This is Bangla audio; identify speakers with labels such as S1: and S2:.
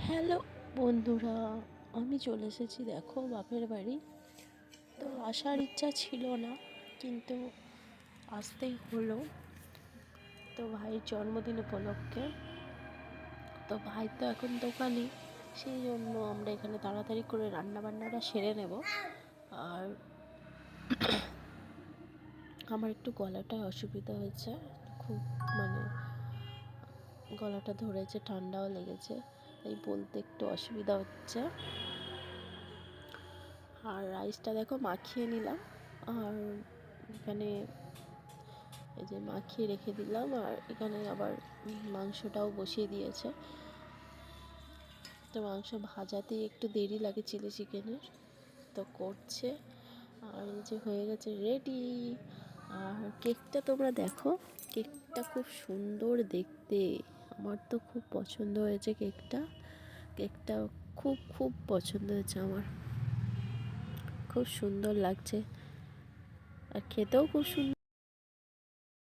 S1: হ্যালো বন্ধুরা, আমি চলে এসেছি দেখো বাপের বাড়ি। তো আসার ইচ্ছা ছিল না, কিন্তু আসতেই হলো। তো ভাইয়ের জন্মদিন উপলক্ষে, তো ভাই তো এখন দোকানে, সেই জন্য আমরা এখানে তাড়াতাড়ি করে রান্নাবান্নাটা সেরে নেব। আর আমার একটু গলাটায় অসুবিধা হয়েছে, খুব মানে গলাটা ধরেছে, ঠান্ডাও লেগেছে, তাই বলতে একটু অসুবিধা হচ্ছে। আর রাইসটা দেখো মাখিয়ে নিলাম, আর এখানে এই যে মাখিয়ে রেখে দিলাম, আর এখানে আবার মাংসটাও বসিয়ে দিয়েছে। তো মাংস ভাজাতেই একটু দেরি লাগে চিলি চিকেনের, তো করছে। আর এই যে হয়ে গেছে রেডি। আর কেকটা তোমরা দেখো, কেকটা খুব সুন্দর দেখতে, আমার তো খুব পছন্দ হয়েছে কেকটা। কেকটা খুব খুব পছন্দ হয়েছে আমার, খুব সুন্দর লাগছে, আর খেতেও খুব সুন্দর।